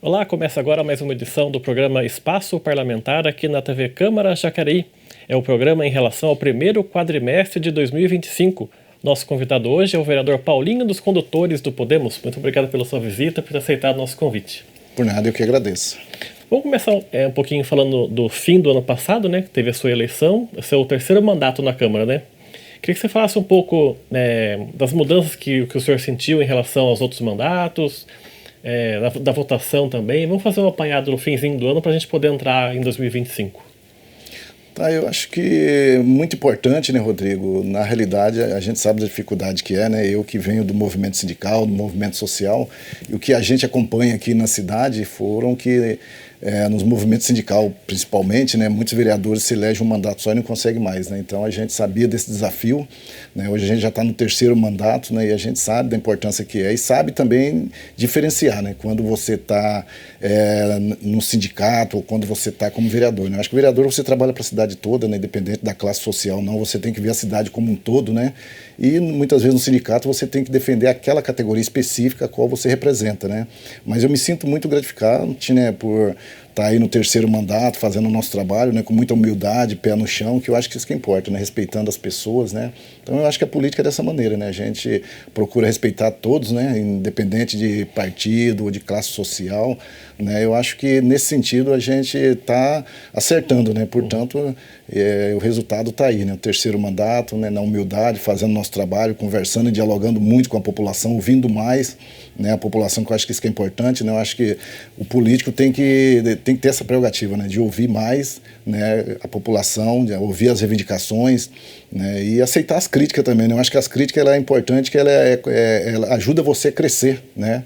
Olá, começa agora mais uma edição do programa Espaço Parlamentar aqui na TV Câmara Jacareí. É o programa em relação ao primeiro quadrimestre de 2025. Nosso convidado hoje é o vereador Paulinho dos Condutores do Podemos. Muito obrigado pela sua visita e por ter aceitado o nosso convite. Por nada, eu que agradeço. Vamos começar um pouquinho falando do fim do ano passado, né? Teve a sua eleição, seu terceiro mandato na Câmara, né? Queria que você falasse um pouco das mudanças que o senhor sentiu em relação aos outros mandatos, da votação também. Vamos fazer um apanhado no finzinho do ano para a gente poder entrar em 2025. Tá, eu acho que muito importante, né, Rodrigo? Na realidade, a gente sabe da dificuldade que é, né? Eu que venho do movimento sindical, do movimento social, e o que a gente acompanha aqui na cidade foram que nos movimentos sindical, principalmente, né, muitos vereadores se elegem um mandato só e não conseguem mais, né? Então a gente sabia desse desafio, né? Hoje a gente já está no terceiro mandato, né, e a gente sabe da importância que é e sabe também diferenciar, né, quando você está no sindicato ou quando você está como vereador, né? Acho que o vereador você trabalha para a cidade toda, né, independente da classe social, não, você tem que ver a cidade como um todo, né? E muitas vezes no sindicato você tem que defender aquela categoria específica a qual você representa, né? Mas eu me sinto muito gratificado, né, por estar aí no terceiro mandato, fazendo o nosso trabalho, né, com muita humildade, pé no chão, que eu acho que isso que importa, né, respeitando as pessoas, né. Então eu acho que a política é dessa maneira, né, a gente procura respeitar todos, né, independente de partido ou de classe social, né. Eu acho que nesse sentido a gente está acertando, né, portanto o resultado está aí, né, o terceiro mandato, né, na humildade, fazendo nosso trabalho, conversando e dialogando muito com a população, ouvindo mais, né, a população, que eu acho que isso que é importante, né, eu acho que o político tem que ter essa prerrogativa, né, de ouvir mais, né, a população, de ouvir as reivindicações, né, e aceitar as críticas também, né. Eu acho que as críticas ela é importante, que ela ajuda você a crescer, né.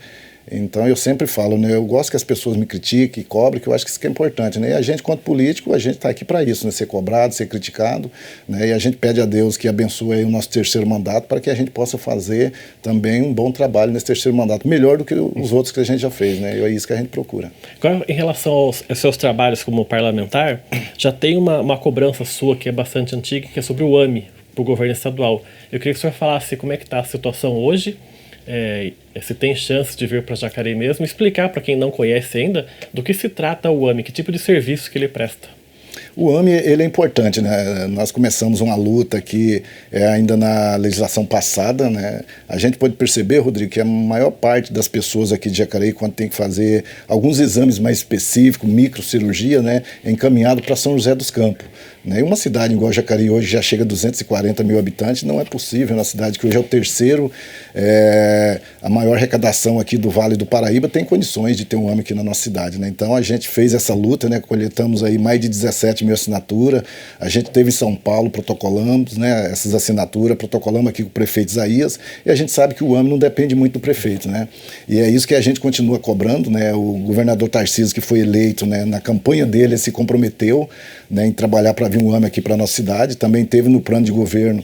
Então eu sempre falo, né, eu gosto que as pessoas me critiquem, cobrem, que eu acho que isso que é importante, né, e a gente, quanto político, a gente está aqui para isso, né, ser cobrado, ser criticado, né, e a gente pede a Deus que abençoe aí o nosso terceiro mandato para que a gente possa fazer também um bom trabalho nesse terceiro mandato, melhor do que os outros que a gente já fez, né, e é isso que a gente procura. Agora, em relação aos seus trabalhos como parlamentar, já tem uma cobrança sua que é bastante antiga, que é sobre o AME, para o governo estadual. Eu queria que o senhor falasse como é que está a situação hoje, se tem chance de vir para Jacareí mesmo, explicar para quem não conhece ainda do que se trata o AME, que tipo de serviço que ele presta. O AME, ele é importante, né? Nós começamos uma luta aqui ainda na legislação passada, né? A gente pode perceber, Rodrigo, que a maior parte das pessoas aqui de Jacareí, quando tem que fazer alguns exames mais específicos, microcirurgia, né, é encaminhado para São José dos Campos. Né? E uma cidade igual Jacareí hoje já chega a 240 mil habitantes, não é possível, na cidade que hoje é o terceiro, a maior arrecadação aqui do Vale do Paraíba, tem condições de ter um AME aqui na nossa cidade, né? Então a gente fez essa luta, né? Coletamos aí mais de 17 mil assinaturas, a gente teve em São Paulo, protocolamos, né, essas assinaturas, protocolamos aqui com o prefeito Isaías, e a gente sabe que o AME não depende muito do prefeito, né? E é isso que a gente continua cobrando, né? O governador Tarcísio, que foi eleito, né, na campanha dele, se comprometeu, né, em trabalhar para vir um AME aqui para a nossa cidade, também teve no plano de governo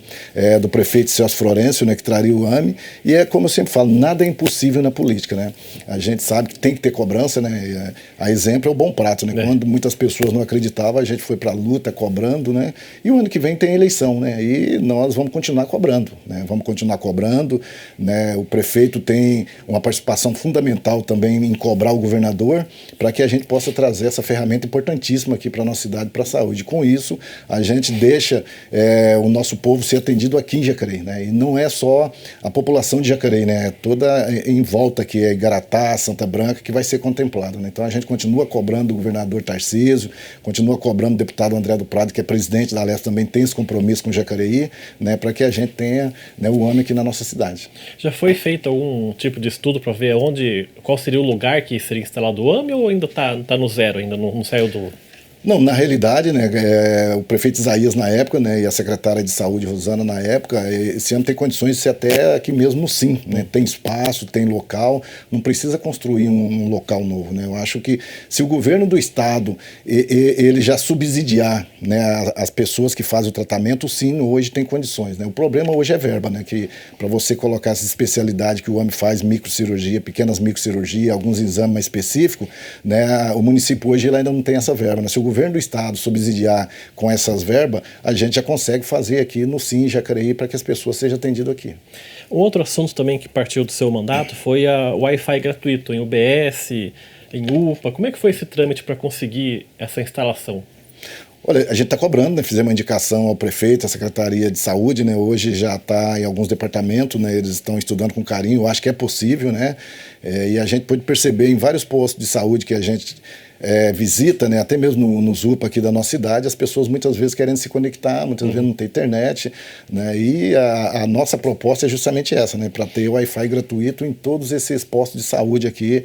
do prefeito Celso Florencio, né, que traria o AME, e é como eu sempre falo, nada é impossível na política, né? A gente sabe que tem que ter cobrança, né? A exemplo é o Bom Prato, né? Quando muitas pessoas não acreditavam, a gente foi para a luta cobrando, né? E o ano que vem tem eleição, né? E nós vamos continuar cobrando, né? Vamos continuar cobrando, né? O prefeito tem uma participação fundamental também em cobrar o governador para que a gente possa trazer essa ferramenta importantíssima aqui para a nossa cidade, para a saúde. Com isso, a gente deixa o nosso povo ser atendido aqui em Jacareí, né? E não é só a população de Jacareí, né? Toda em volta aqui, Igaratá, Santa Branca, que vai ser contemplada, né? Então a gente continua cobrando o governador Tarcísio, continua cobrando o deputado André do Prado, que é presidente da Alesp, também tem esse compromisso com o Jacareí, né? Para que a gente tenha, né, o AME aqui na nossa cidade. Já foi feito algum tipo de estudo para ver qual seria o lugar que seria instalado o AME, ou ainda está no zero, ainda não saiu do... Não, na realidade, né, o prefeito Isaías na época, né, e a secretária de saúde Rosana na época, esse ano tem condições de ser até aqui mesmo no Sim, né, tem espaço, tem local, não precisa construir um local novo, né. Eu acho que se o governo do estado ele já subsidiar, né, as pessoas que fazem o tratamento, o Sim hoje tem condições, né. O problema hoje é verba, né, que para você colocar essa especialidade que o AME faz, microcirurgia, pequenas microcirurgia, alguns exames mais específicos, né, o município hoje ele ainda não tem essa verba, né. Se o governo do estado subsidiar com essas verbas, a gente já consegue fazer aqui no Sim Jacareí para que as pessoas sejam atendidas aqui. Um outro assunto também que partiu do seu mandato foi o Wi-Fi gratuito em UBS, em UPA. Como é que foi esse trâmite para conseguir essa instalação? Olha, a gente está cobrando, né? Fizemos uma indicação ao prefeito, à Secretaria de Saúde, né? Hoje já está em alguns departamentos, né? Eles estão estudando com carinho, eu acho que é possível, né? E a gente pode perceber em vários postos de saúde que a gente visita, né? Até mesmo nos UPA aqui da nossa cidade, as pessoas muitas vezes querendo se conectar, muitas vezes não tem internet, né? E a nossa proposta é justamente essa, né? Para ter Wi-Fi gratuito em todos esses postos de saúde aqui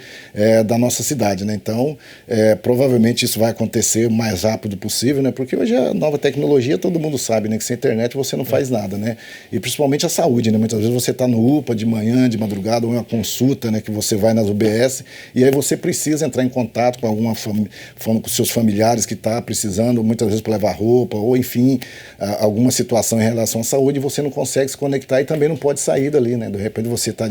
da nossa cidade, né? Então, provavelmente isso vai acontecer o mais rápido possível, né? Porque hoje a nova tecnologia, todo mundo sabe, né? Que sem internet você não faz nada, né? E principalmente a saúde, né? Muitas vezes você está no UPA de manhã, de madrugada, ou em uma consulta, né? Que você vai nas UBS, e aí você precisa entrar em contato com alguma falando com seus familiares que está precisando, muitas vezes para levar roupa, ou enfim, alguma situação em relação à saúde, você não consegue se conectar e também não pode sair dali, né? De repente você está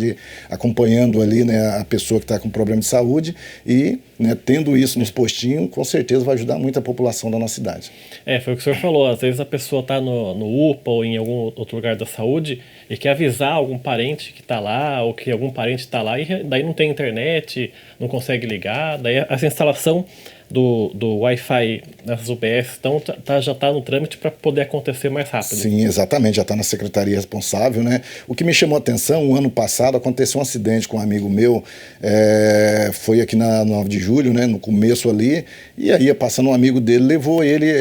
acompanhando ali, né, a pessoa que está com problema de saúde e, né, tendo isso nos postinhos, com certeza vai ajudar muito a população da nossa cidade. Foi o que o senhor falou, às vezes a pessoa está no UPA ou em algum outro lugar da saúde e quer avisar algum parente que está lá, ou que algum parente está lá e daí não tem internet, não consegue ligar, daí essa instalação do Wi-Fi nas UBS então, já está no trâmite para poder acontecer mais rápido. Sim, exatamente, já está na secretaria responsável, né? O que me chamou a atenção, o ano passado aconteceu um acidente com um amigo meu, foi aqui na 9 de julho, né? No começo ali, e aí ia passando um amigo dele, levou ele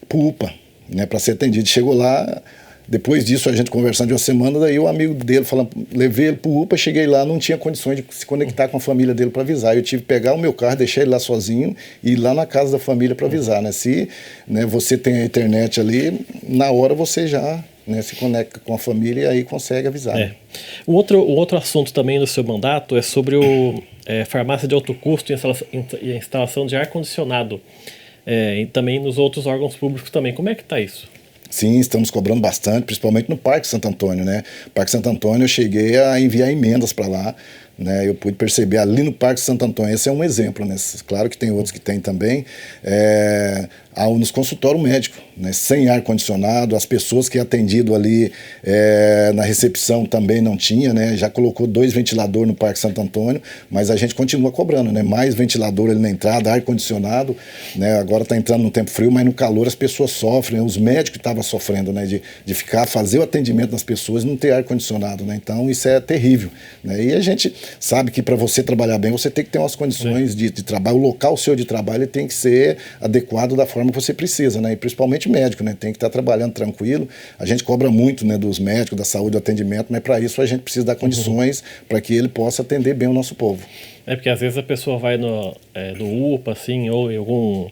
para o UPA, né? Para ser atendido. Chegou lá. Depois disso, a gente conversando de uma semana, daí o amigo dele falando, levei ele pro UPA, cheguei lá, não tinha condições de se conectar com a família dele para avisar. Eu tive que pegar o meu carro, deixar ele lá sozinho e ir lá na casa da família para avisar, né? Se, né, você tem a internet ali, na hora você já, né, se conecta com a família e aí consegue avisar. Né? Um outro assunto também no seu mandato é sobre farmácia de alto custo e instalação de ar-condicionado. E também nos outros órgãos públicos também. Como é que está isso? Sim, estamos cobrando bastante, principalmente no Parque Santo Antônio, né? Parque Santo Antônio eu cheguei a enviar emendas para lá, né? Eu pude perceber ali no Parque Santo Antônio, esse é um exemplo, né? Claro que tem outros que tem também, nos consultórios médicos, né? Sem ar-condicionado, as pessoas que é atendido ali na recepção também não tinha, né? Já colocou 2 ventiladores no Parque Santo Antônio, mas a gente continua cobrando, né? Mais ventilador ali na entrada, ar-condicionado, né? Agora está entrando no tempo frio, mas no calor as pessoas sofrem, né? Os médicos estavam sofrendo, né? De fazer o atendimento das pessoas e não ter ar-condicionado, né? Então isso é terrível, né? E a gente sabe que para você trabalhar bem, você tem que ter umas condições de trabalho, o local seu de trabalho ele tem que ser adequado da forma que você precisa, né? E principalmente médico, né? Tem que estar trabalhando tranquilo. A gente cobra muito, né, dos médicos, da saúde, do atendimento, mas para isso a gente precisa dar condições para que ele possa atender bem o nosso povo. Porque às vezes a pessoa vai no UPA, assim, ou em algum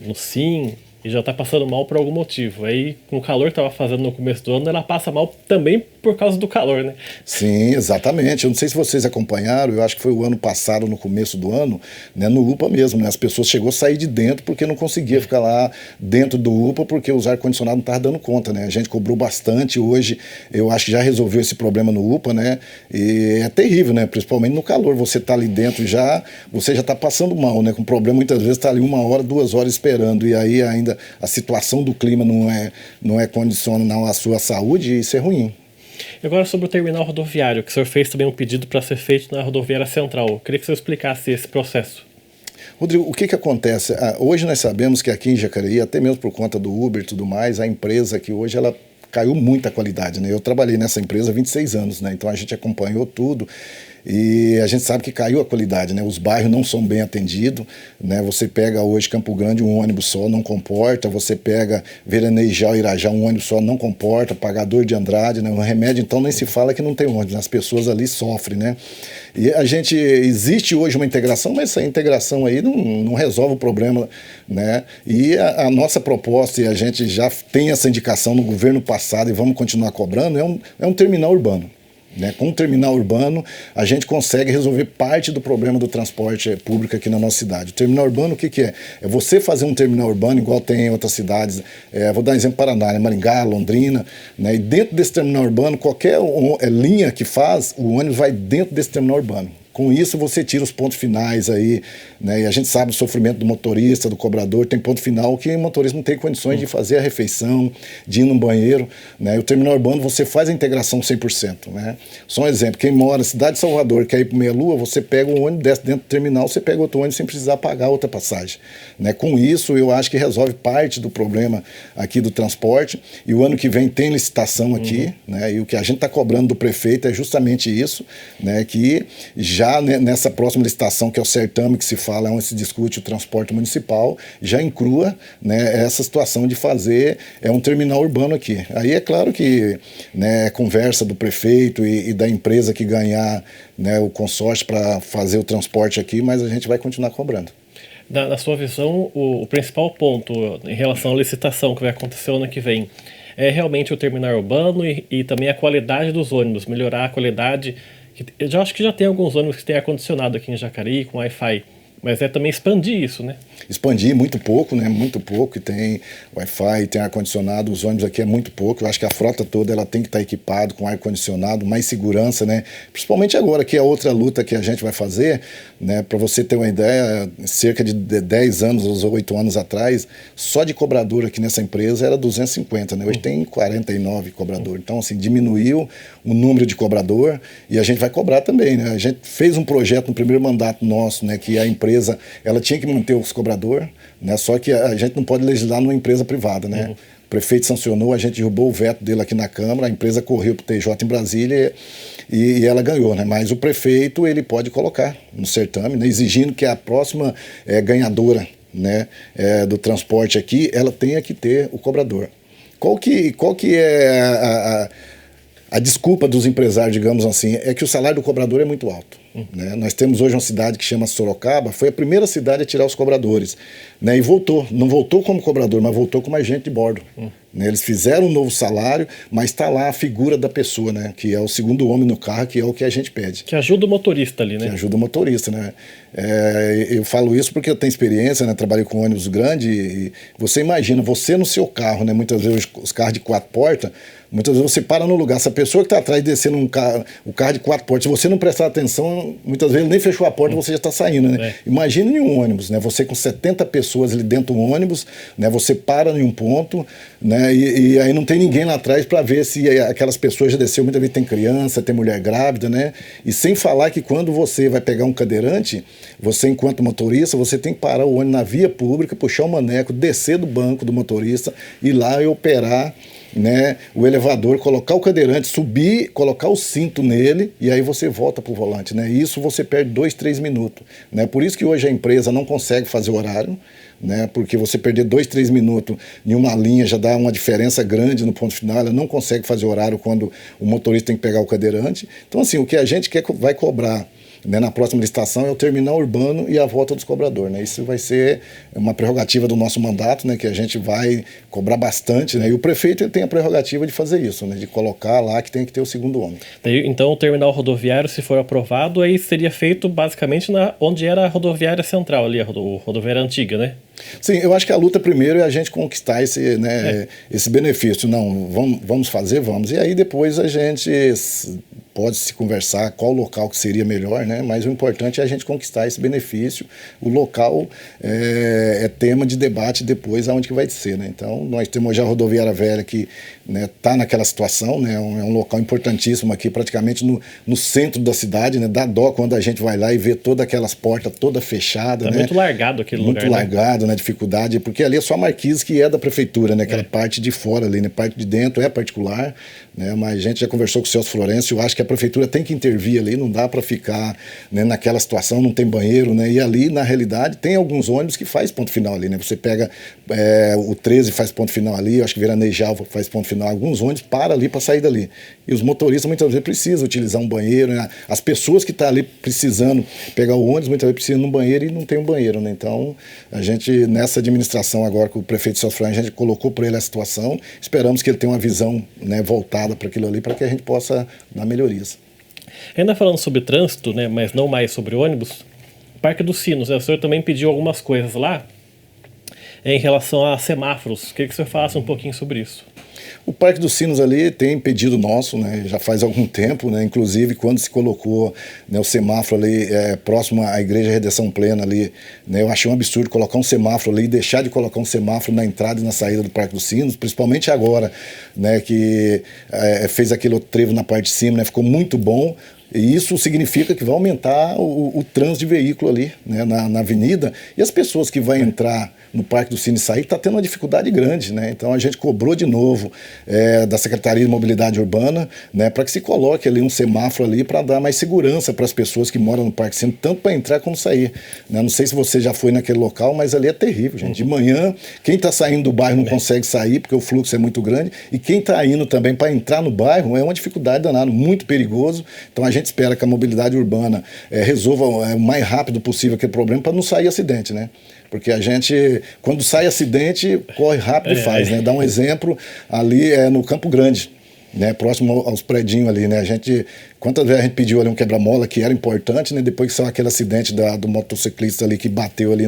no SIM, e já está passando mal por algum motivo. Aí, com o calor que estava fazendo no começo do ano, ela passa mal também por causa do calor, né? Sim, exatamente. Eu não sei se vocês acompanharam, eu acho que foi o ano passado, no começo do ano, né, no UPA mesmo, né? As pessoas chegou a sair de dentro porque não conseguia ficar lá dentro do UPA porque os ar-condicionado não estavam dando conta, né? A gente cobrou bastante. Hoje, eu acho que já resolveu esse problema no UPA, né? E é terrível, né? Principalmente no calor. Você está ali dentro você já está passando mal, né? Com problema, muitas vezes está ali 1 hora, 2 horas esperando, e aí ainda a situação do clima não é condicional à sua saúde, e isso é ruim. E agora sobre o terminal rodoviário, que o senhor fez também um pedido para ser feito na rodoviária central. Eu queria que o senhor explicasse esse processo. Rodrigo, o que acontece? Hoje nós sabemos que aqui em Jacareí, até mesmo por conta do Uber e tudo mais, a empresa que hoje ela caiu muito a qualidade, né? Eu trabalhei nessa empresa há 26 anos, né? Então a gente acompanhou tudo. E a gente sabe que caiu a qualidade, né? Os bairros não são bem atendidos, né? Você pega hoje Campo Grande, um ônibus só não comporta. Você pega Veranejal, Irajá, um ônibus só não comporta. Pagador de Andrade, né? O Remédio, então, nem se fala que não tem ônibus. As pessoas ali sofrem, né? E existe hoje uma integração, mas essa integração aí não resolve o problema, né? E a nossa proposta, e a gente já tem essa indicação no governo passado e vamos continuar cobrando, é um terminal urbano. Né? Com o terminal urbano, a gente consegue resolver parte do problema do transporte público aqui na nossa cidade. O terminal urbano, o que é? É você fazer um terminal urbano, igual tem em outras cidades, vou dar um exemplo: Paraná, né? Maringá, Londrina, né? E dentro desse terminal urbano, qualquer linha que faz, o ônibus vai dentro desse terminal urbano. Com isso você tira os pontos finais aí, né? E a gente sabe o sofrimento do motorista, do cobrador, tem ponto final que o motorista não tem condições de fazer a refeição, de ir no banheiro, né? E o terminal urbano você faz a integração 100%, né? Só um exemplo, quem mora na cidade de Salvador, quer ir para Meia Lua, você pega um ônibus, desce dentro do terminal, você pega outro ônibus sem precisar pagar outra passagem, né? Com isso eu acho que resolve parte do problema aqui do transporte, e o ano que vem tem licitação aqui, né? E o que a gente está cobrando do prefeito é justamente isso, né? Que já nessa próxima licitação, que é o certame que se fala, onde se discute o transporte municipal, já inclua, né, essa situação de fazer um terminal urbano aqui. Aí é claro que, né, conversa do prefeito e da empresa que ganhar, né, o consórcio para fazer o transporte aqui, mas a gente vai continuar cobrando. Na sua visão, o principal ponto em relação à licitação que vai acontecer ano que vem é realmente o terminal urbano e também a qualidade dos ônibus, melhorar a qualidade. Eu já acho que já tem alguns ônibus que tem ar-condicionado aqui em Jacareí, com Wi-Fi, mas é também expandir isso, né? Expandir muito pouco, né? Muito pouco, tem Wi-Fi, tem ar-condicionado, os ônibus aqui é muito pouco. Eu acho que a frota toda ela tem que estar equipada com ar-condicionado, mais segurança, né? Principalmente agora, que é outra luta que a gente vai fazer, né? Para você ter uma ideia, cerca de 10 anos ou 8 anos atrás, só de cobrador aqui nessa empresa era 250, né? Hoje tem 49 cobradores. Então, assim, diminuiu o número de cobrador e a gente vai cobrar também, né? A gente fez um projeto no primeiro mandato nosso, né? Que a empresa ela tinha que manter os cobradores, né? Só que a gente não pode legislar numa empresa privada, né? O prefeito sancionou, a gente derrubou o veto dele aqui na Câmara, a empresa correu para o TJ em Brasília e ela ganhou, né? Mas o prefeito ele pode colocar no certame, né? Exigindo que a próxima ganhadora, né, do transporte aqui, ela tenha que ter o cobrador. Qual que é a desculpa dos empresários, digamos assim, é que o salário do cobrador é muito alto. Né? Nós temos hoje uma cidade que chama Sorocaba, foi a primeira cidade a tirar os cobradores. Né? E voltou, não voltou como cobrador, mas voltou como agente de bordo. Né? Eles fizeram um novo salário, mas está lá a figura da pessoa, né? Que é o segundo homem no carro, que é o que a gente pede. Que ajuda o motorista ali, né? Que ajuda o motorista, né? Eu falo isso porque eu tenho experiência, né? Trabalhei com ônibus grande e você imagina, você no seu carro, né? Muitas vezes os carros de 4 portas, muitas vezes você para no lugar. Se a pessoa que está atrás descendo o carro de 4 portas, se você não prestar atenção, muitas vezes ele nem fechou a porta e você já está saindo, né? Imagina em um ônibus, né? Você com 70 pessoas ali dentro do ônibus, né? Você para em um ponto, né? E aí não tem ninguém lá atrás para ver se aquelas pessoas já desceu. Muitas vezes tem criança, tem mulher grávida, né? E sem falar que quando você vai pegar um cadeirante, você enquanto motorista, você tem que parar o ônibus na via pública, puxar o maneco, descer do banco do motorista, ir lá e operar, né, o elevador, colocar o cadeirante, subir, colocar o cinto nele e aí você volta para o volante, né? Isso você perde 2, 3 minutos, né? Por isso que hoje a empresa não consegue fazer horário, né? Porque você perder 2, 3 minutos em uma linha já dá uma diferença grande no ponto final. Ela não consegue fazer horário quando o motorista tem que pegar o cadeirante. Então, assim, o que a gente vai cobrar, né, na próxima licitação é o terminal urbano e a volta dos cobradores, né? Isso vai ser uma prerrogativa do nosso mandato, né, que a gente vai cobrar bastante, né? E o prefeito ele tem a prerrogativa de fazer isso, né, de colocar lá que tem que ter o segundo homem. Então o terminal rodoviário, se for aprovado, aí seria feito basicamente onde era a rodoviária central ali, a rodoviária antiga, né? Sim, eu acho que a luta primeiro é a gente conquistar esse, né, esse benefício. Não, vamos fazer, vamos. E aí depois a gente pode se conversar qual local que seria melhor, né? Mas o importante é a gente conquistar esse benefício. O local é tema de debate depois aonde que vai ser, né? Então nós temos já a rodoviária velha que está naquela situação, né? É um local importantíssimo aqui, praticamente no centro da cidade, né? Dá dó quando a gente vai lá e vê todas aquelas portas todas fechadas. Tá, né? Muito largado aquele lugar. Muito largado, né? Dificuldade, porque ali é só a marquise que é da prefeitura, né? Aquela parte de fora ali, né? Parte de dentro é particular, né? Mas a gente já conversou com o Celso Florencio, eu acho que a prefeitura tem que intervir ali, não dá para ficar, né, naquela situação, não tem banheiro, né? E ali, na realidade, tem alguns ônibus que faz ponto final ali, né? Você pega o 13 faz ponto final ali, eu acho que Veranejal faz ponto final, alguns ônibus param ali para sair dali. E os motoristas muitas vezes precisam utilizar um banheiro, né? As pessoas que estão ali precisando pegar o ônibus, muitas vezes precisam de um banheiro e não tem um banheiro, né? Então, a gente, nessa administração agora com o prefeito Celso Florencio, a gente colocou para ele a situação, esperamos que ele tenha uma visão, né, voltada para aquilo ali, para que a gente possa dar melhorias. Ainda falando sobre trânsito, né, mas não mais sobre ônibus, Parque dos Sinos, né, o senhor também pediu algumas coisas lá. em relação a semáforos. Queria que você falasse um pouquinho sobre isso. O Parque dos Sinos ali tem pedido nosso, né, já faz algum tempo, né, inclusive quando se colocou, né, o semáforo ali próximo à Igreja Redenção Plena ali, né, eu achei um absurdo colocar um semáforo ali e deixar de colocar um semáforo na entrada e na saída do Parque dos Sinos, principalmente agora, né, que fez aquele outro trevo na parte de cima, né, ficou muito bom. E isso significa que vai aumentar o trânsito de veículo ali, né, na avenida, e as pessoas que vão entrar no Parque do Cine e sair está tendo uma dificuldade grande, né? Então a gente cobrou de novo da Secretaria de Mobilidade Urbana, né, para que se coloque ali um semáforo ali para dar mais segurança para as pessoas que moram no Parque Cine, tanto para entrar como sair, né? Não sei se você já foi naquele local, mas ali é terrível, gente. De manhã, quem está saindo do bairro não consegue sair porque o fluxo é muito grande, e quem está indo também para entrar no bairro é uma dificuldade danada, muito perigoso. Então a gente espera que a mobilidade urbana resolva o mais rápido possível aquele problema para não sair acidente, né? Porque a gente, quando sai acidente, corre rápido e faz, né? Dá um exemplo ali no Campo Grande, né? Próximo aos predinhos ali, né? Quantas vezes a gente pediu ali um quebra-mola, que era importante, né? Depois que saiu aquele acidente do motociclista ali que bateu ali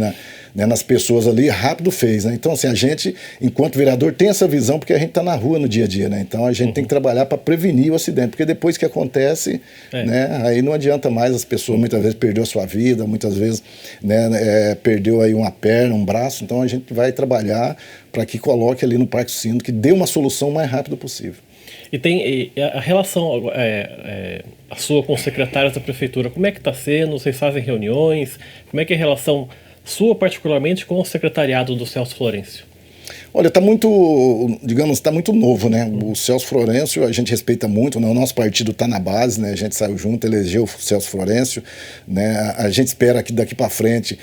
nas pessoas ali, rápido fez, né? Então, assim, a gente, enquanto vereador, tem essa visão porque a gente está na rua no dia a dia, né? Então a gente tem que trabalhar para prevenir o acidente, porque depois que acontece, né? Aí não adianta mais, as pessoas muitas vezes perdeu a sua vida, muitas vezes, né, perdeu aí uma perna, um braço. Então a gente vai trabalhar para que coloque ali no Parque Sino, que dê uma solução o mais rápido possível. E a relação, a sua com os secretários da prefeitura, como é que está sendo? Vocês fazem reuniões? Como é que é a relação sua, particularmente, com o secretariado do Celso Florencio? Olha, está muito, digamos, está muito novo, né? O Celso Florencio a gente respeita muito, né? O nosso partido está na base, né? A gente saiu junto, elegeu o Celso Florencio, né? A gente espera que daqui para frente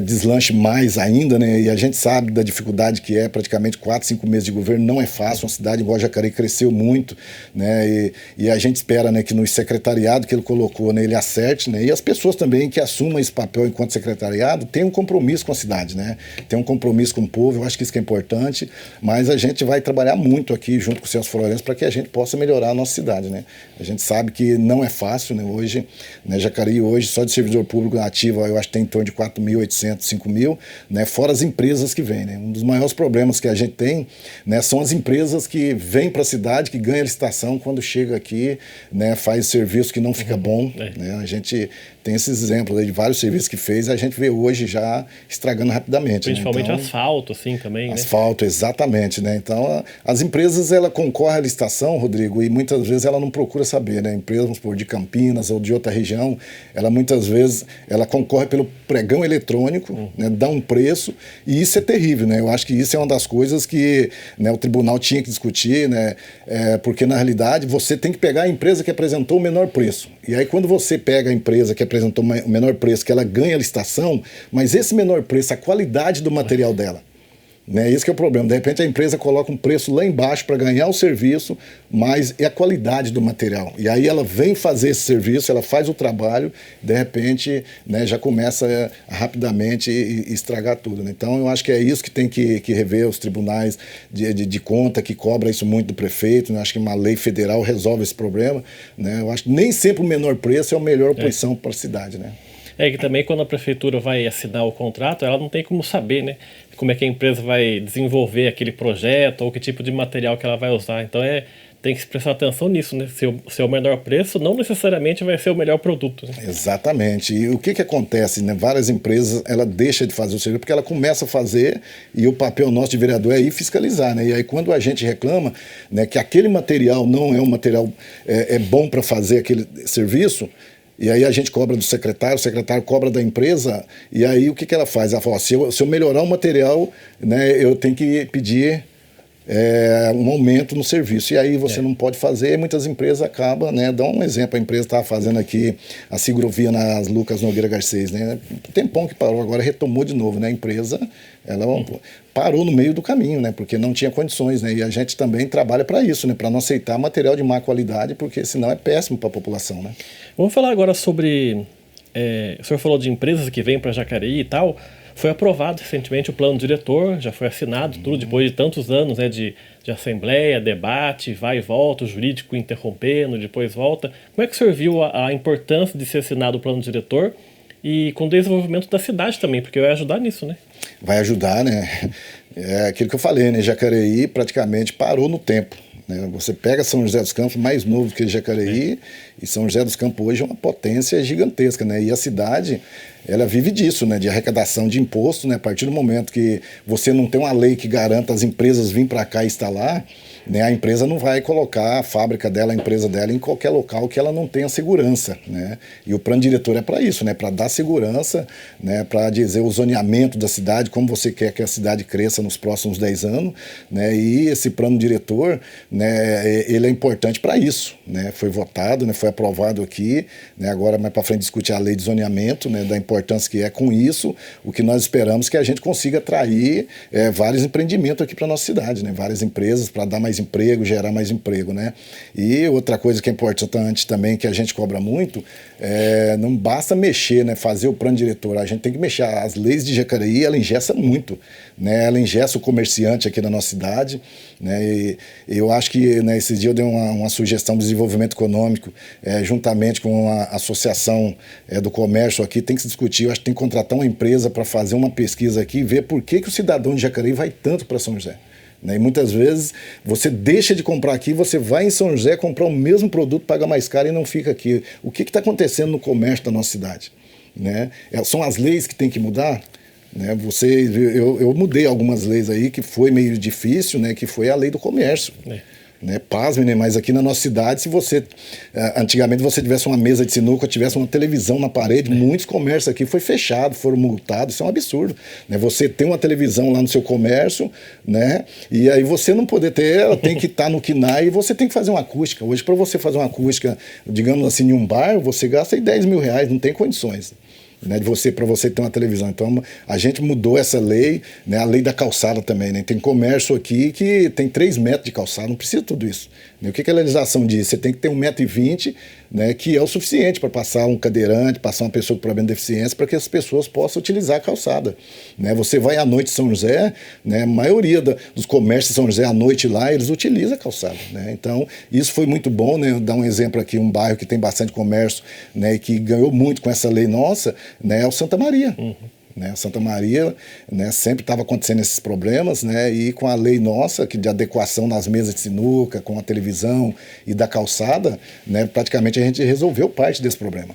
deslanche mais ainda, né? E a gente sabe da dificuldade que é, praticamente 4, 5 meses de governo, não é fácil. Uma cidade igual Jacareí cresceu muito, né? E a gente espera, né, que no secretariado que ele colocou, né, ele acerte, né? E as pessoas também que assumam esse papel enquanto secretariado tenham um compromisso com a cidade, né? Tem um compromisso com o povo. Eu acho que isso que é importante, mas a gente vai trabalhar muito aqui junto com o Celso Florencio para que a gente possa melhorar a nossa cidade, né? A gente sabe que não é fácil, né? Hoje, né, Jacareí hoje, só de servidor público ativo, eu acho que tem em torno de 4.800, 5.000, né? Fora as empresas que vêm, né? Um dos maiores problemas que a gente tem, né, são as empresas que vêm para a cidade, que ganham a licitação, quando chega aqui, né, faz serviço que não fica bom, né? A gente tem esses exemplos aí de vários serviços que fez, a gente vê hoje já estragando rapidamente. Principalmente, né? Então, asfalto, assim, também, né? Asfalto, exatamente, né? Então, as empresas, ela concorrem à licitação, Rodrigo, e muitas vezes ela não procura saber, né? Empresas, vamos supor, de Campinas ou de outra região, ela muitas vezes, ela concorre pelo pregão eletrônico, né? Dá um preço, e isso é terrível, né? Eu acho que isso é uma das coisas que, né, o tribunal tinha que discutir, né? Porque, na realidade, você tem que pegar a empresa que apresentou o menor preço. E aí, quando você pega a empresa que apresentou o menor preço, que ela ganha a licitação, mas esse menor preço, a qualidade do material dela, né? Esse que é o problema. De repente a empresa coloca um preço lá embaixo para ganhar o serviço, mas é a qualidade do material. E aí ela vem fazer esse serviço, ela faz o trabalho, de repente, né, já começa rapidamente e estragar tudo, né? Então eu acho que é isso que tem que rever os tribunais de conta, que cobra isso muito do prefeito, né? Eu acho que uma lei federal resolve esse problema, né? Eu acho que nem sempre o menor preço é a melhor posição para a cidade, né? É que também quando a prefeitura vai assinar o contrato, ela não tem como saber, né, como é que a empresa vai desenvolver aquele projeto ou que tipo de material que ela vai usar. Então tem que prestar atenção nisso, né? Se é o menor preço, não necessariamente vai ser o melhor produto, né? Exatamente. E o que acontece, né? Várias empresas, ela deixa de fazer o serviço porque ela começa a fazer, e o papel nosso de vereador é ir fiscalizar, né? E aí quando a gente reclama, né, que aquele material não é um material bom para fazer aquele serviço, e aí a gente cobra do secretário, o secretário cobra da empresa, e aí o que ela faz? Ela fala, se eu melhorar o material, né, eu tenho que pedir um aumento no serviço. E aí você não pode fazer, e muitas empresas acabam, né? Dá um exemplo, a empresa estava fazendo aqui a ciclovia nas Lucas Nogueira Garcês, né? Um tempão que parou, agora retomou de novo, né? A empresa, ela parou no meio do caminho, né? Porque não tinha condições, né? E a gente também trabalha para isso, né? Para não aceitar material de má qualidade, porque senão é péssimo para a população, né? Vamos falar agora sobre... o senhor falou de empresas que vêm para Jacareí e tal. Foi aprovado recentemente o plano diretor, já foi assinado, tudo depois de tantos anos, né, de assembleia, debate, vai e volta, o jurídico interrompendo, depois volta. Como é que o senhor viu a importância de ser assinado o plano diretor e com o desenvolvimento da cidade também, porque vai ajudar nisso, né? Vai ajudar, né? É aquilo que eu falei, né? Jacareí praticamente parou no tempo, né? Você pega São José dos Campos, mais novo que Jacareí, e São José dos Campos hoje é uma potência gigantesca, né? E a cidade, ela vive disso, né? De arrecadação de imposto, né? A partir do momento que você não tem uma lei que garanta as empresas virem para cá e instalar, né? A empresa não vai colocar a fábrica dela, a empresa dela em qualquer local que ela não tenha segurança, né? E o plano diretor é para isso, né? Para dar segurança, né? Para dizer o zoneamento da cidade, como você quer que a cidade cresça nos próximos 10 anos, né? E esse plano diretor, né? Ele é importante para isso, né? Foi votado, né? Foi aprovado aqui, né? Agora mais para frente discutir a lei de zoneamento, né? Da importância que é com isso, o que nós esperamos que a gente consiga atrair vários empreendimentos aqui para nossa cidade, né? Várias empresas para dar mais emprego, gerar mais emprego, né? E outra coisa que é importante também, que a gente cobra muito, não basta mexer, né? Fazer o plano diretor, a gente tem que mexer. As leis de Jacareí, ela engessa muito, né? Ela engessa o comerciante aqui na nossa cidade, né? E eu acho que, né, esses dias eu dei uma sugestão de desenvolvimento econômico, juntamente com a associação do comércio aqui, tem que se discutir. Eu acho que tem que contratar uma empresa para fazer uma pesquisa aqui e ver por que o cidadão de Jacareí vai tanto para São José. Né? E muitas vezes você deixa de comprar aqui, você vai em São José comprar o mesmo produto, paga mais caro e não fica aqui. O que está acontecendo no comércio da nossa cidade? Né? São as leis que tem que mudar? Né? Eu mudei algumas leis aí que foi meio difícil, né? Que foi a lei do comércio. Né? Pasme, né? Mas aqui na nossa cidade, se você antigamente você tivesse uma mesa de sinuca, tivesse uma televisão na parede, muitos comércios aqui foi fechado, foram multados, isso é um absurdo, né? Você tem uma televisão lá no seu comércio, né? E aí você não poder ter, ela tem que estar no KNAI e você tem que fazer uma acústica. Hoje, para você fazer uma acústica, digamos assim, em um bar, você gasta aí R$10 mil, não tem condições. Né, para você ter uma televisão. Então a gente mudou essa lei, né, a lei da calçada também, né? Tem comércio aqui que tem 3 metros de calçada, não precisa de tudo isso, né? O que a legislação diz? Você tem que ter 1,20 m, né, que é o suficiente para passar um cadeirante, passar uma pessoa com problema de deficiência, para que as pessoas possam utilizar a calçada, né? Você vai à noite em São José, né, a maioria dos comércios de São José à noite lá, eles utilizam a calçada, né? Então isso foi muito bom, né? Dar um exemplo aqui, um bairro que tem bastante comércio, né, e que ganhou muito com essa lei nossa, né, é o Santa Maria. Né, Santa Maria, né, sempre estava acontecendo esses problemas, né, e com a lei nossa de adequação nas mesas de sinuca, com a televisão e da calçada, né, praticamente a gente resolveu parte desse problema.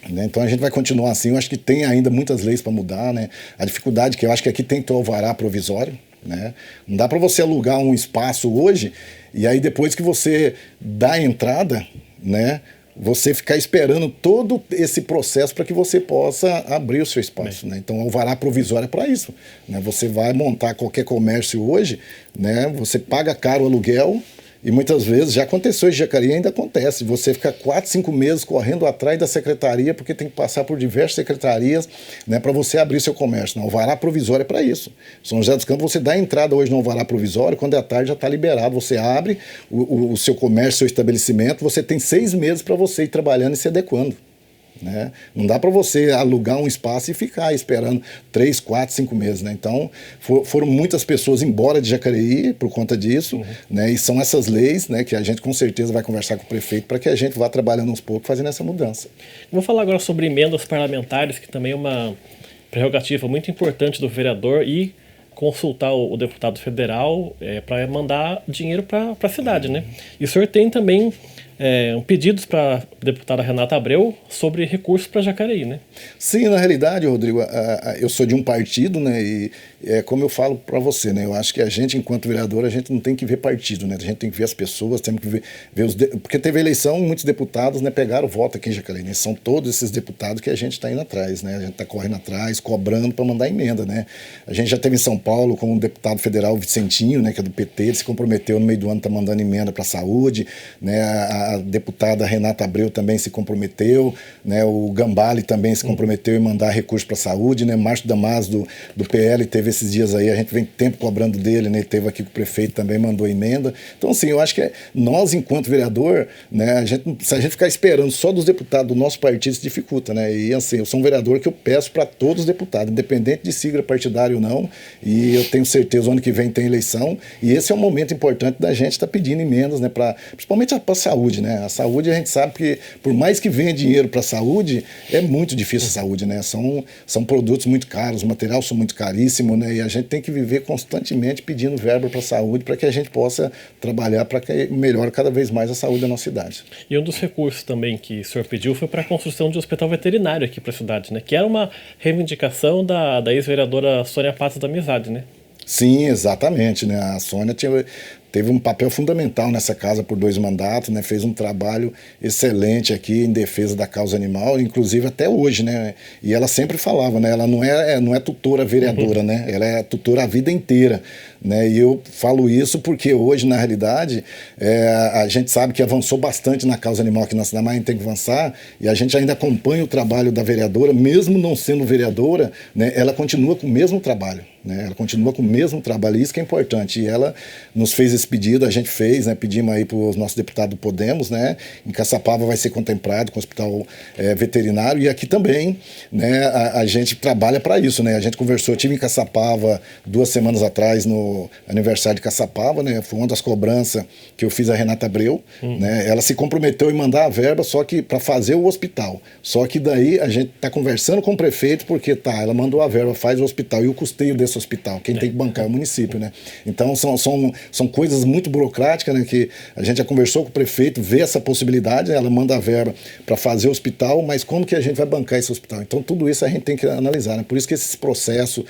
Né, então a gente vai continuar assim. Eu acho que tem ainda muitas leis para mudar, né, a dificuldade que eu acho que aqui tem que ter o alvará provisório. Né? Não dá para você alugar um espaço hoje e aí depois que você dá a entrada, né, você ficar esperando todo esse processo para que você possa abrir o seu espaço. Né? Então, o alvará provisório é para isso. Né? Você vai montar qualquer comércio hoje, né? Você paga caro o aluguel e muitas vezes, já aconteceu em Jacareí, ainda acontece, você fica 4, 5 meses correndo atrás da secretaria porque tem que passar por diversas secretarias, né, para você abrir seu comércio. Não, o alvará provisório é para isso. São José dos Campos, você dá entrada hoje no alvará provisório, quando é à tarde já está liberado, você abre o seu comércio, seu estabelecimento, você tem 6 meses para você ir trabalhando e se adequando. Né? Não dá para você alugar um espaço e ficar esperando 3, 4, 5 meses. Né? Então, foram muitas pessoas embora de Jacareí por conta disso, né? E são essas leis, né, que a gente com certeza vai conversar com o prefeito para que a gente vá trabalhando uns poucos fazendo essa mudança. Vou falar agora sobre emendas parlamentares, que também é uma prerrogativa muito importante do vereador e consultar o deputado federal para mandar dinheiro para a cidade. Né? E o senhor tem também pedidos para a deputada Renata Abreu sobre recursos para Jacareí, né? Sim, na realidade, Rodrigo, eu sou de um partido, né? E como eu falo para você, né? Eu acho que a gente, enquanto vereador, a gente não tem que ver partido, né? A gente tem que ver as pessoas, temos que ver porque teve eleição, muitos deputados, né, pegaram o voto aqui em Jacareí, né? São todos esses deputados que a gente está indo atrás, né? A gente está correndo atrás, cobrando para mandar emenda, né? A gente já teve em São Paulo com o deputado federal Vicentinho, né? Que é do PT, ele se comprometeu no meio do ano, está mandando emenda para a saúde, né? A deputada Renata Abreu também se comprometeu, né? O Gambale também se comprometeu em mandar recursos para a saúde, né? Márcio Damasio do PL teve esses dias aí, a gente vem tempo cobrando dele, né? Ele teve aqui com o prefeito também, mandou emenda. Então, assim, eu acho que nós, enquanto vereador, né? Se a gente ficar esperando só dos deputados do nosso partido, isso dificulta, né? E assim, eu sou um vereador que eu peço para todos os deputados, independente de sigla partidária ou não, e eu tenho certeza, o ano que vem tem eleição, e esse é um momento importante da gente estar pedindo emendas, né? Principalmente para a saúde. saúde, né? A saúde a gente sabe que, por mais que venha dinheiro para a saúde, é muito difícil a saúde, né? São produtos muito caros, os materiais são muito caríssimos, né? E a gente tem que viver constantemente pedindo verba para a saúde para que a gente possa trabalhar para que melhore cada vez mais a saúde da nossa cidade. E um dos recursos também que o senhor pediu foi para a construção de um hospital veterinário aqui para a cidade, né? Que era uma reivindicação da ex-vereadora Sônia Passos da Amizade, né? Sim, exatamente, né? A Sônia teve um papel fundamental nessa casa por 2 mandatos, né? Fez um trabalho excelente aqui em defesa da causa animal, inclusive até hoje, né? E ela sempre falava, né? Ela não é tutora vereadora, né? Ela é tutora a vida inteira, né? E eu falo isso porque hoje, na realidade, a gente sabe que avançou bastante na causa animal aqui na cidade, mas a gente tem que avançar, e a gente ainda acompanha o trabalho da vereadora, mesmo não sendo vereadora, né? Ela continua com o mesmo trabalho. Né? Ela continua com o mesmo trabalho, isso que é importante. E ela nos fez esse pedido, a gente fez, né? Pedimos aí para os nossos deputados do Podemos, né? Em Caçapava vai ser contemplado com o hospital veterinário, e aqui também, né? A gente trabalha para isso, né? A gente conversou, eu estive em Caçapava 2 semanas atrás no aniversário de Caçapava, né? Foi uma das cobranças que eu fiz a Renata Abreu, né? Ela se comprometeu em mandar a verba só que para fazer o hospital. Só que daí a gente está conversando com o prefeito porque ela mandou a verba, faz o hospital, e o custeio desse hospital, quem tem que bancar é o município, né? Então são coisas muito burocráticas, né? Que a gente já conversou com o prefeito, vê essa possibilidade, ela manda a verba para fazer o hospital, mas como que a gente vai bancar esse hospital? Então tudo isso a gente tem que analisar, né? Por isso que esse processo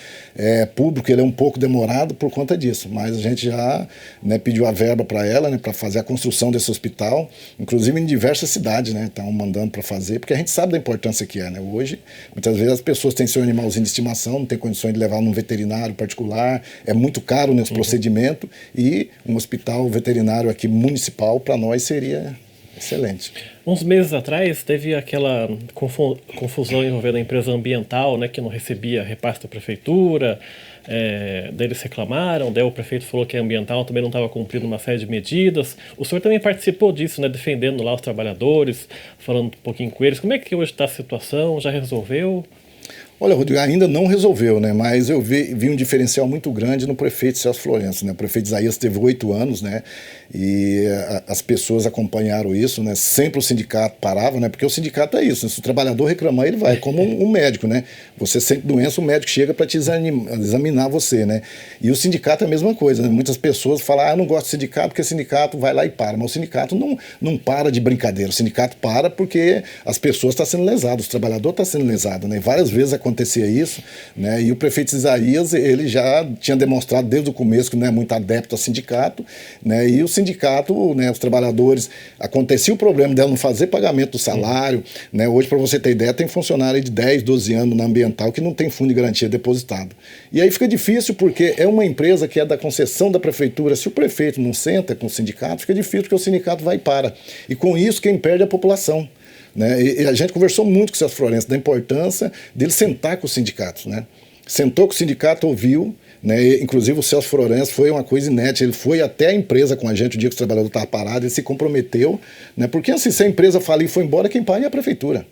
público ele é um pouco demorado por conta disso, mas a gente já, né, pediu a verba para ela, né, para fazer a construção desse hospital, inclusive em diversas cidades, né? Estão mandando para fazer, porque a gente sabe da importância que é, né? Hoje, muitas vezes as pessoas têm seu animalzinho de estimação, não tem condições de levar num veterinário particular, é muito caro nesse procedimento, e um hospital veterinário aqui municipal para nós seria excelente. Uns meses atrás teve aquela confusão envolvendo a empresa ambiental, né, que não recebia repasse da prefeitura, daí eles reclamaram, daí o prefeito falou que a ambiental também não estava cumprindo uma série de medidas. O senhor também participou disso, né, defendendo lá os trabalhadores, falando um pouquinho com eles. Como é que hoje está a situação? Já resolveu? Olha, Rodrigo, ainda não resolveu, né? Mas eu vi um diferencial muito grande no prefeito Celso Florencio, né? O prefeito Isaías teve 8 anos, né? E as pessoas acompanharam isso, né? Sempre o sindicato parava, né? Porque o sindicato é isso, né? Se o trabalhador reclamar, ele vai, como um médico, né? Você sente doença, o médico chega para te examinar você, né? E o sindicato é a mesma coisa, né? Muitas pessoas falam, eu não gosto do sindicato porque o sindicato vai lá e para. Mas o sindicato não para de brincadeira, o sindicato para porque as pessoas estão sendo lesadas, o trabalhador está sendo lesado, né? Várias vezes acontecia isso, né? E o prefeito Isaías, ele já tinha demonstrado desde o começo que não é muito adepto ao sindicato, né? E o sindicato, né, os trabalhadores, acontecia o problema dela não fazer pagamento do salário, né? Hoje, para você ter ideia, tem funcionário de 10, 12 anos na ambiental que não tem fundo de garantia depositado. E aí fica difícil porque é uma empresa que é da concessão da prefeitura. Se o prefeito não senta com o sindicato, fica difícil porque o sindicato vai e para. E com isso, quem perde é a população. Né? E a gente conversou muito com o Celso Florencio da importância dele sentar com os sindicatos, né? Sentou com o sindicato, ouviu, né? E, inclusive o Celso Florencio foi uma coisa inédita, ele foi até a empresa com a gente o dia que o trabalhador estava parado, ele se comprometeu, né? Porque assim, se a empresa falir e for embora, quem paga é a prefeitura.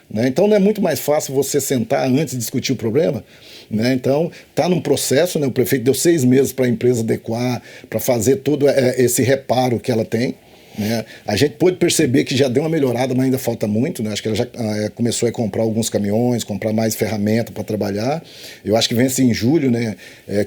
Né? Então não é muito mais fácil você sentar antes de discutir o problema, né? Então está num processo, né? O prefeito deu 6 meses para a empresa adequar, para fazer todo esse reparo que ela tem. Né? A gente pôde perceber que já deu uma melhorada, mas ainda falta muito, né? Acho que ela já começou a comprar alguns caminhões, comprar mais ferramenta para trabalhar. Eu acho que vence em julho, né?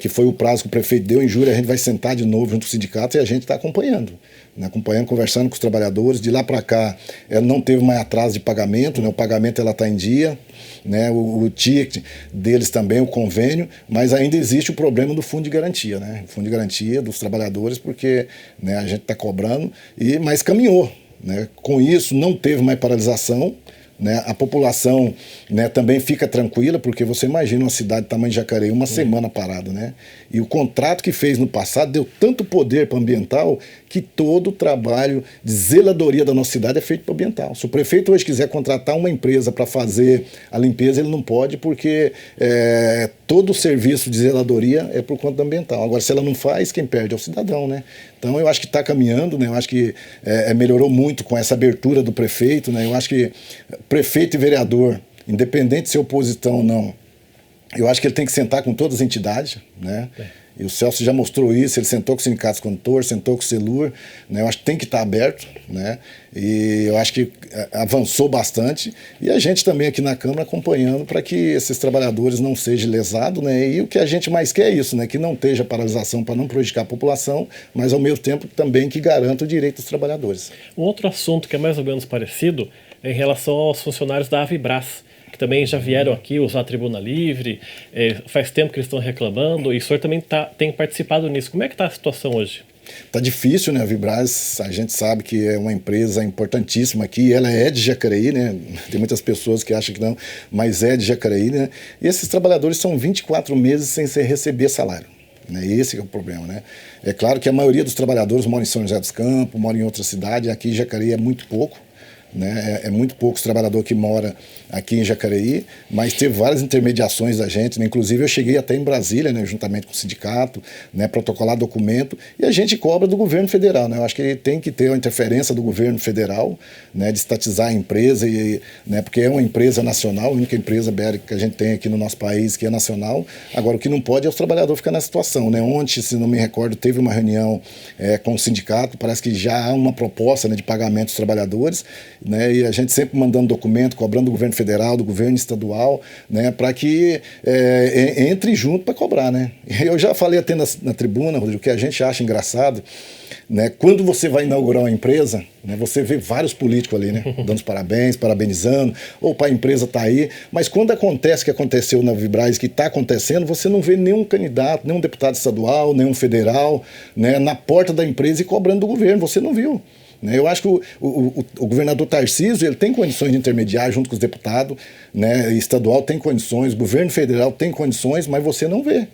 Que foi o prazo que o prefeito deu. Em julho a gente vai sentar de novo junto com o sindicato e a gente está acompanhando, né? Acompanhando, conversando com os trabalhadores. De lá para cá, ela não teve mais atraso de pagamento, né? O pagamento ela está em dia, né? O ticket deles também, o convênio, mas ainda existe o problema do fundo de garantia, né? O fundo de garantia dos trabalhadores, porque, né, a gente está cobrando, mas caminhou, né? Com isso não teve mais paralisação, né? A população, né, também fica tranquila, porque você imagina uma cidade do tamanho de Jacareí, uma semana parada, né? E o contrato que fez no passado deu tanto poder para o ambiental que todo o trabalho de zeladoria da nossa cidade é feito para o ambiental. Se o prefeito hoje quiser contratar uma empresa para fazer a limpeza, ele não pode, porque todo o serviço de zeladoria é por conta do ambiental. Agora, se ela não faz, quem perde é o cidadão, né? Então, eu acho que está caminhando, né? Eu acho que melhorou muito com essa abertura do prefeito, né? Eu acho que prefeito e vereador, independente de ser oposição ou não, Eu acho que ele tem que sentar com todas as entidades, né? E o Celso já mostrou isso, ele sentou com os sindicatos condutores, sentou com o Celur, né? Eu acho que tem que estar aberto, né? E eu acho que avançou bastante. E a gente também aqui na Câmara acompanhando para que esses trabalhadores não sejam lesados, né? E o que a gente mais quer é isso, né? Que não esteja paralisação para não prejudicar a população, mas ao mesmo tempo também que garanta o direito dos trabalhadores. Um outro assunto que é mais ou menos parecido é em relação aos funcionários da Avibraz, que também já vieram aqui usar a tribuna livre, faz tempo que eles estão reclamando, e o senhor também tem participado nisso. Como é que está a situação hoje? Tá difícil, né? A Avibraz, a gente sabe que é uma empresa importantíssima aqui, ela é de Jacareí, né? Tem muitas pessoas que acham que não, mas é de Jacareí, né? E esses trabalhadores são 24 meses sem receber salário. Né? Esse é o problema, né? É claro que a maioria dos trabalhadores mora em São José dos Campos, mora em outra cidade, aqui em Jacareí é muito pouco. Né? É muito poucos trabalhadores que moram aqui em Jacareí, mas teve várias intermediações da gente, né? Inclusive eu cheguei até em Brasília, né? Juntamente com o sindicato, né? Protocolar documento, e a gente cobra do governo federal, né? Eu acho que tem que ter uma interferência do governo federal, né? De estatizar a empresa, né? Porque é uma empresa nacional, a única empresa BR que a gente tem aqui no nosso país que é nacional. Agora o que não pode é os trabalhadores ficar nessa situação, né? Ontem, se não me recordo, teve uma reunião com o sindicato, parece que já há uma proposta, né? De pagamento dos trabalhadores, né? E a gente sempre mandando documento, cobrando do governo federal, do governo estadual, né? Para que entre junto para cobrar, né? Eu já falei até na tribuna, Rodrigo, que a gente acha engraçado, né? Quando você vai inaugurar uma empresa, né? Você vê vários políticos ali, né? Dando os parabéns, parabenizando, ou para a empresa estar aí, mas quando acontece o que aconteceu na Avibraz, que está acontecendo, você não vê nenhum candidato, nenhum deputado estadual, nenhum federal, né? Na porta da empresa e cobrando do governo, você não viu. Eu acho que o governador Tarcísio ele tem condições de intermediar junto com os deputados, né? Estadual tem condições, o governo federal tem condições, mas você não vê.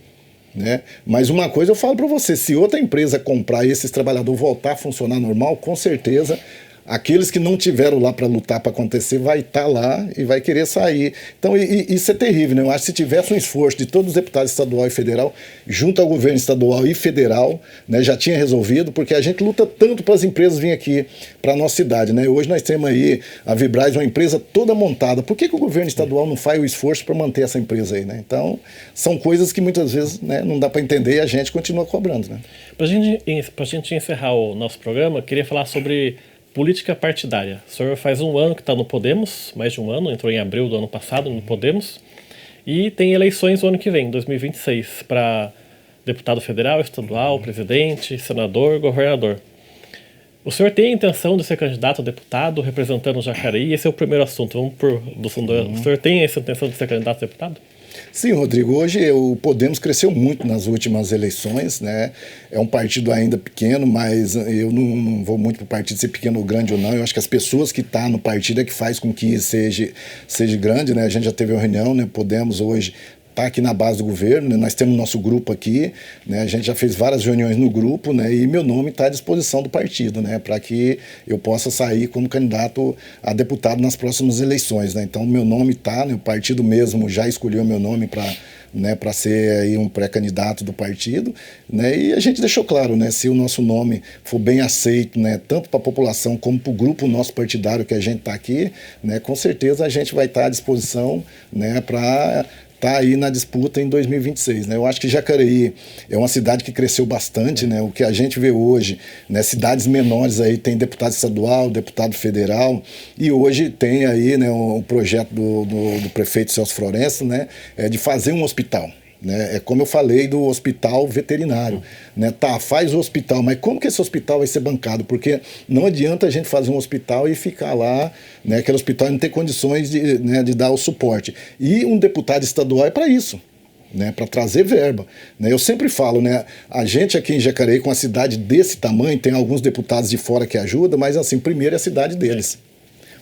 Né? Mas uma coisa eu falo para você, se outra empresa comprar e esses trabalhadores voltar a funcionar normal, com certeza aqueles que não tiveram lá para lutar para acontecer vai estar lá e vai querer sair. Então isso é terrível, né? Eu acho que se tivesse um esforço de todos os deputados estadual e federal junto ao governo estadual e federal, né, já tinha resolvido, porque a gente luta tanto para as empresas virem aqui para a nossa cidade, né? Hoje nós temos aí a Avibraz, uma empresa toda montada. Por que o governo estadual não faz o esforço para manter essa empresa aí, né? Então são coisas que muitas vezes, né, não dá para entender e a gente continua cobrando, né? Para a gente encerrar o nosso programa, queria falar sobre política partidária. O senhor faz um ano que está no Podemos, mais de um ano, entrou em abril do ano passado no Podemos, e tem eleições o ano que vem, 2026, para deputado federal, estadual, presidente, senador, governador. O senhor tem a intenção de ser candidato a deputado, representando o Jacareí? Esse é o primeiro assunto. Vamos do fundo. O senhor tem essa intenção de ser candidato a deputado? Sim, Rodrigo, hoje o Podemos cresceu muito nas últimas eleições, né? É um partido ainda pequeno, mas eu não vou muito para o partido ser pequeno ou grande ou não. Eu acho que as pessoas que estão no partido é que faz com que seja grande, né? A gente já teve uma reunião, né? Podemos hoje está aqui na base do governo, né? Nós temos nosso grupo aqui, né? A gente já fez várias reuniões no grupo, né? E meu nome está à disposição do partido, né? Para que eu possa sair como candidato a deputado nas próximas eleições, né? Então meu nome está, né? O partido mesmo já escolheu meu nome para ser aí um pré-candidato do partido, né? E a gente deixou claro, né? Se o nosso nome for bem aceito, né? Tanto para a população como para o grupo nosso partidário que a gente está aqui, né? Com certeza a gente vai estar à disposição, né? Para está aí na disputa em 2026, né? Eu acho que Jacareí é uma cidade que cresceu bastante, né? O que a gente vê hoje, né? Cidades menores aí tem deputado estadual, deputado federal, e hoje tem aí, né, um projeto do prefeito Celso Florencio, né? De fazer um hospital. Né? É como eu falei do hospital veterinário, né? Tá, faz o hospital, mas como que esse hospital vai ser bancado? Porque não adianta a gente fazer um hospital e ficar lá, né? Aquele hospital não ter condições de dar o suporte. E um deputado estadual é para isso, né? Para trazer verba, né? Eu sempre falo, né? A gente aqui em Jacareí, com a cidade desse tamanho, tem alguns deputados de fora que ajudam, mas assim, primeiro é a cidade deles.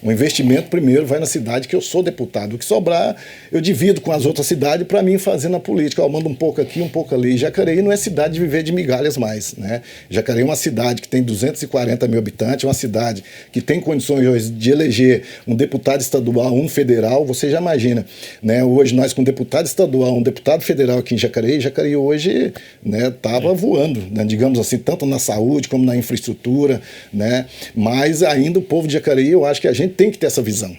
O investimento primeiro vai na cidade que eu sou deputado. O que sobrar, eu divido com as outras cidades para mim fazer na política. Eu mando um pouco aqui, um pouco ali. Jacareí não é cidade de viver de migalhas mais, né? Jacareí é uma cidade que tem 240 mil habitantes, é uma cidade que tem condições de eleger um deputado estadual, um federal. Você já imagina, né? Hoje nós com um deputado estadual, um deputado federal aqui em Jacareí hoje, né, estava voando, né? Digamos assim, tanto na saúde como na infraestrutura, né? Mas ainda o povo de Jacareí, eu acho que a gente tem que ter essa visão,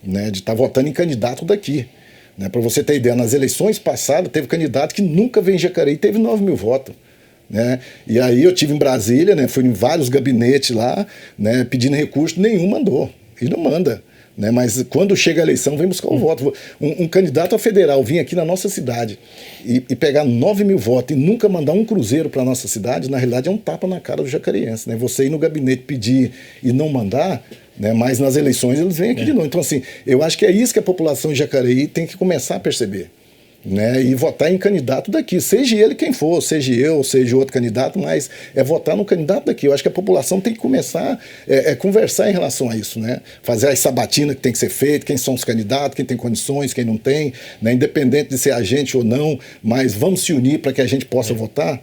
né, de estar votando em candidato daqui, Né? Para você ter ideia, nas eleições passadas teve candidato que nunca veio em Jacareí e teve 9 mil votos. Né? E aí eu tive em Brasília, né? Fui em vários gabinetes lá, né? Pedindo recurso, nenhum mandou. E não manda. Né? Mas quando chega a eleição, vem buscar o voto. Um candidato a federal vir aqui na nossa cidade e pegar 9 mil votos e nunca mandar um cruzeiro para a nossa cidade, na realidade é um tapa na cara do jacareense. Né? Você ir no gabinete pedir e não mandar, né? Mas nas eleições eles vêm aqui de novo. Então, assim, eu acho que é isso que a população de Jacareí tem que começar a perceber. Né, e votar em candidato daqui, seja ele quem for, seja eu, seja outro candidato, mas é votar no candidato daqui. Eu acho que a população tem que começar a conversar em relação a isso, né? Fazer as sabatinas que tem que ser feito, quem são os candidatos, quem tem condições, quem não tem, né? Independente de ser agente ou não, mas vamos se unir para que a gente possa votar.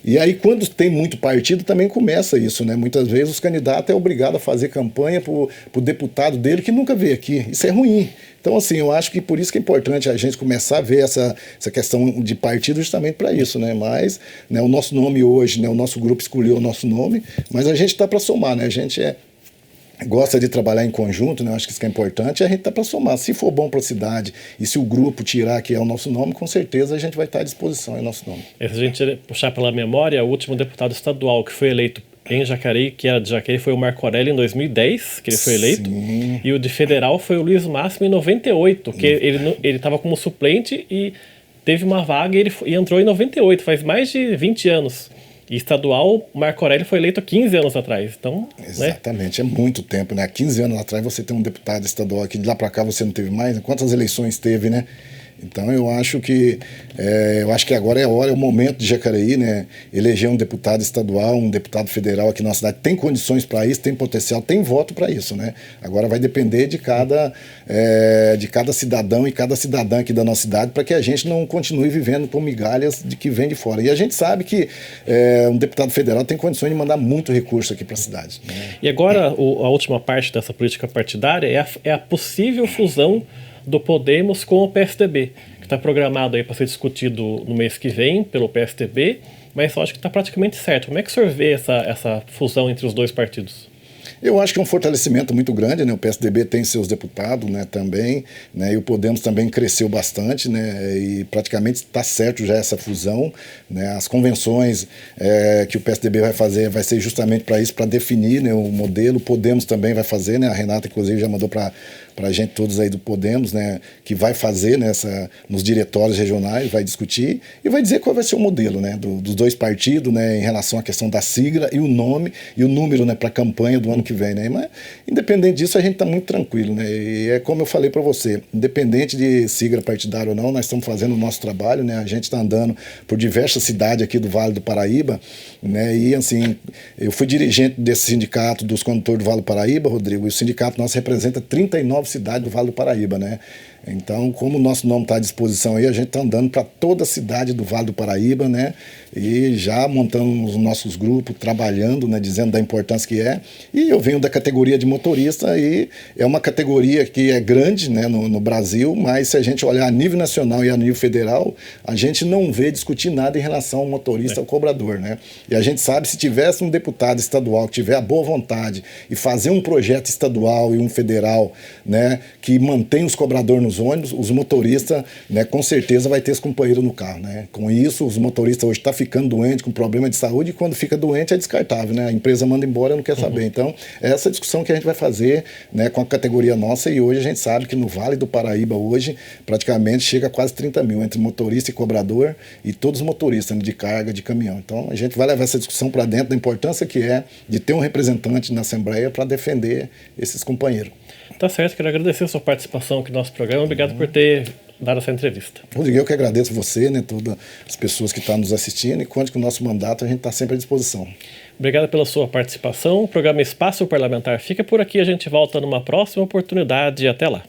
E aí, quando tem muito partido, também começa isso, né? Muitas vezes os candidatos é obrigado a fazer campanha para o deputado dele que nunca veio aqui. Isso é ruim. Então, assim, eu acho que por isso que é importante a gente começar a ver essa questão de partido justamente para isso, né? Mas, né, o nosso nome hoje, né, o nosso grupo escolheu o nosso nome, mas a gente está para somar, né? A gente gosta de trabalhar em conjunto, né? Eu acho que isso que é importante, e a gente está para somar. Se for bom para a cidade e se o grupo tirar que é o nosso nome, com certeza a gente vai estar à disposição, é o nosso nome. Se a gente puxar pela memória, o último deputado estadual que foi eleito em Jacareí, que era de Jacareí, foi o Marco Aurélio em 2010, que ele foi eleito. Sim. E o de federal foi o Luiz Máximo em 98, que ele estava como suplente e teve uma vaga e entrou em 98, faz mais de 20 anos. E estadual, Marco Aurélio foi eleito há 15 anos atrás. Então, exatamente, né? É muito tempo, né? Há 15 anos atrás você tem um deputado estadual aqui, de lá para cá você não teve mais. Quantas eleições teve, né? Então eu acho que agora é a hora, é o momento de Jacareí, né, eleger um deputado estadual, um deputado federal aqui na cidade. Tem condições para isso, tem potencial, tem voto para isso, né? Agora vai depender de cada cidadão e cada cidadã aqui da nossa cidade para que a gente não continue vivendo com migalhas de que vem de fora. E a gente sabe que um deputado federal tem condições de mandar muito recurso aqui para a cidade. Né? E agora a última parte dessa política partidária é a possível fusão do Podemos com o PSDB, que está programado aí para ser discutido no mês que vem pelo PSDB, mas eu acho que está praticamente certo. Como é que o senhor vê essa fusão entre os dois partidos? Eu acho que é um fortalecimento muito grande, né? O PSDB tem seus deputados, né, também, né? E o Podemos também cresceu bastante, né? E praticamente está certo já essa fusão, né? As convenções que o PSDB vai fazer vai ser justamente para isso, para definir, né, o modelo. O Podemos também vai fazer, né? A Renata, inclusive, já mandou para a gente todos aí do Podemos, né, que vai fazer nos diretórios regionais, vai discutir e vai dizer qual vai ser o modelo, né, dos dois partidos, né, em relação à questão da sigla e o nome e o número, né, para a campanha do ano que vem, né. Mas independente disso a gente está muito tranquilo, né, e é como eu falei para você, independente de sigla partidária ou não, nós estamos fazendo o nosso trabalho, né, a gente está andando por diversas cidades aqui do Vale do Paraíba, né, e assim, eu fui dirigente desse sindicato dos condutores do Vale do Paraíba, Rodrigo, e o sindicato nosso representa 39 cidade do Vale do Paraíba, né? Então, como o nosso nome está à disposição aí, a gente está andando para toda a cidade do Vale do Paraíba, né? E já montando os nossos grupos, trabalhando, né? Dizendo da importância que é. E eu venho da categoria de motorista e é uma categoria que é grande, né, no Brasil, mas se a gente olhar a nível nacional e a nível federal, a gente não vê discutir nada em relação ao motorista, ao cobrador, né? E a gente sabe, se tivesse um deputado estadual que tiver a boa vontade e fazer um projeto estadual e um federal, né, que mantém os cobradores nos ônibus, os motoristas, né, com certeza vai ter esse companheiro no carro, né? Com isso, os motoristas hoje estão ficando doentes, com problema de saúde, e quando fica doente é descartável, né? A empresa manda embora e não quer saber. Então, é essa discussão que a gente vai fazer, né, com a categoria nossa, e hoje a gente sabe que no Vale do Paraíba hoje, praticamente chega a quase 30 mil, entre motorista e cobrador, e todos os motoristas, né, de carga, de caminhão. Então, a gente vai levar essa discussão para dentro da importância que é de ter um representante na Assembleia para defender esses companheiros. Tá certo, quero agradecer a sua participação aqui no nosso programa. Obrigado por ter dado essa entrevista. Rodrigo, eu que agradeço você, né, todas as pessoas que estão nos assistindo, e conte que o nosso mandato a gente está sempre à disposição. Obrigado pela sua participação. O programa Espaço Parlamentar fica por aqui. A gente volta numa próxima oportunidade. Até lá.